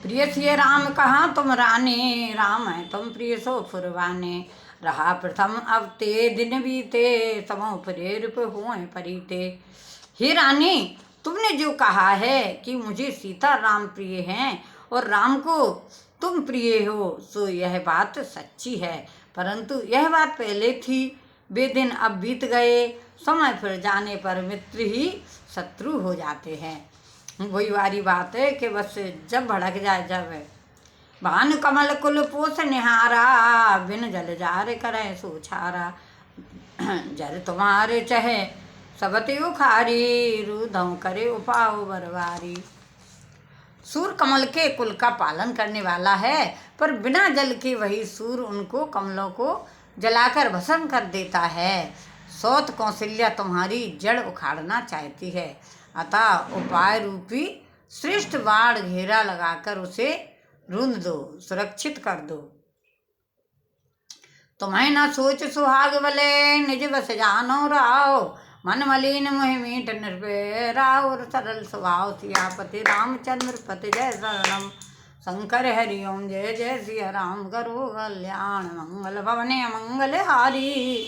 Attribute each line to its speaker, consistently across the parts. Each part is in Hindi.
Speaker 1: प्रिय सिय राम कहाँ तुम राने, राम है तुम प्रिय सो फुरवाने। रहा प्रथम अब ते दिन बीते, समो प्रेरिप हुए परीते। हे रानी, तुमने जो कहा है कि मुझे सीता राम प्रिय हैं और राम को तुम प्रिय हो, सो यह बात सच्ची है। परंतु यह बात पहले थी, वे दिन अब बीत गए। समय फिर जाने पर मित्र ही शत्रु हो जाते हैं। वही वाली बात है कि बस जब भड़क जाए, जब भानु कमल कुल पोस निहारा, बिन जल जार करे सोछारा। जर तुम्हारे चहे सबते उखारी, रूधम करे उपाओ बरवारी। सूर कमल के कुल का पालन करने वाला है, पर बिना जल के वही सूर उनको कमलों को जलाकर भस्म कर देता है। सौत कौशल्या तुम्हारी जड़ उखाड़ना चाहती है, अतः उपाय रूपी श्रेष्ठ बाण घेरा लगाकर उसे रूंध दो, सुरक्षित कर दो। तुम्हें न सोच सुहाग बले, निज बस जानो राव। मन मलिन मुहि मीठ निर्भय राव, और सरल स्वभाव सियापति रामचंद्र पति जय शरणम। शंकर हरि ओम जय जय सिया राम, करो कल्याण मंगल भवने मंगल हारी।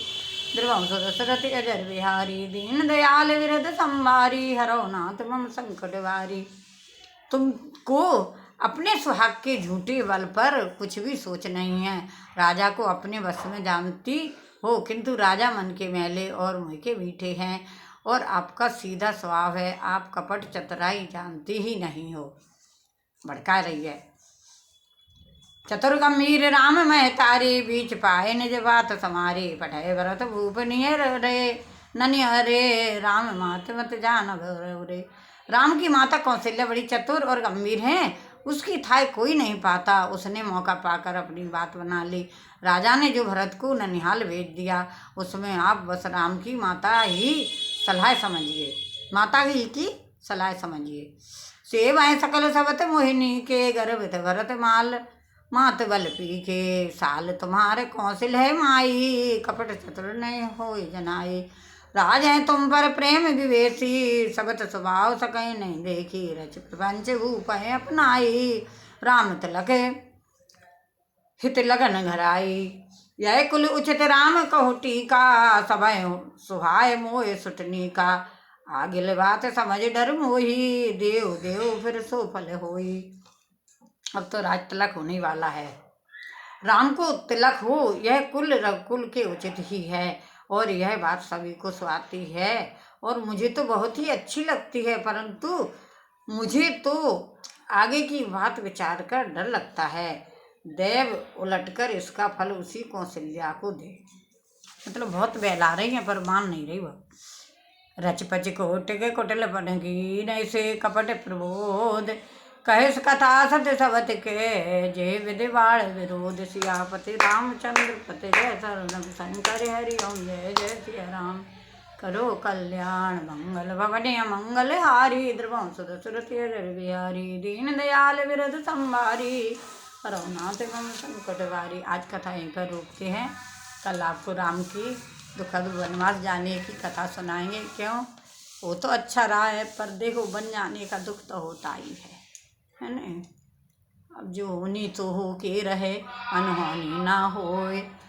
Speaker 1: द्रवम सुरसरति अजर बिहारी, दीन दयाल विरद संभारी। हरो नाथ मम संकट वारी। तुमको अपने सुहाग के झूठे बल पर कुछ भी सोच नहीं है। राजा को अपने वश में जानती हो, किंतु राजा मन के मैले और मुँह के मीठे हैं, और आपका सीधा स्वभाव है। आप कपट चतुराई जानती ही नहीं हो। भड़का रही है। चतुर गंभीर राम महतारे, बीच पाए निज बात समारे। पढ़े भरत भूप नियर रे, ननिहरे राम मात मत जान रे। राम की माता कौशल्या बड़ी चतुर और गंभीर हैं, उसकी थाह कोई नहीं पाता। उसने मौका पाकर अपनी बात बना ली। राजा ने जो भरत को ननिहाल भेज दिया, उसमें आप बस राम की माता ही सलाह समझिए, माता ही की सलाह समझिए। सेव है सकल सबत मोहिनी के, गर्भित भरत माल मात बल पी के। साल तुम्हारे कौशल है माई, कपट चतुर नहीं हो जनाई। राज है तुम पर प्रेम विवेशी, सबत स्वभाव सकै नहीं देखी। रच प्रपंच भूप है अपनाई, राम तिलक हित लगन घराई। यह कुल उचित राम कहो टीका, सभय सुहाय मोह सुटनी का। आगिल बात समझ डर मोही, देव देव फिर सो फल होई। अब तो राज तिलक होने वाला है। राम को तिलक हो, यह कुल रघुकुल के उचित ही है, और यह बात सभी को स्वाती है, और मुझे तो बहुत ही अच्छी लगती है। परंतु मुझे तो आगे की बात विचार कर डर लगता है। देव उलटकर इसका फल उसी कौशल्या को दे। मतलब बहुत बहला रही है, पर मान नहीं रही वह। रच पच कोट के कुटिल बनगी, नहीं से कपट प्रबोध। कहे कथा सत्य सबत के, जय विधिवाड़ विरोध। सियापति रामचंद्र पति जय शरणम। शंकर हरि ओम जय जय सिया राम, करो कल्याण मंगल भवने मंगल हारी। द्रवम सुर सुरति अजर बिहारी, दीन दयाल विरद संभारी। रघुनाथ मम संकट वारी। आज कथा यहीं पर रोकते हैं। कल आपको राम की दुखद वनवास जाने की कथा सुनाएंगे। क्यों, वो तो अच्छा रहा है, पर देखो बन जाने का दुख तो होता ही है ना। अब जो होनी तो हो के रहे, अनहोनी ना होए।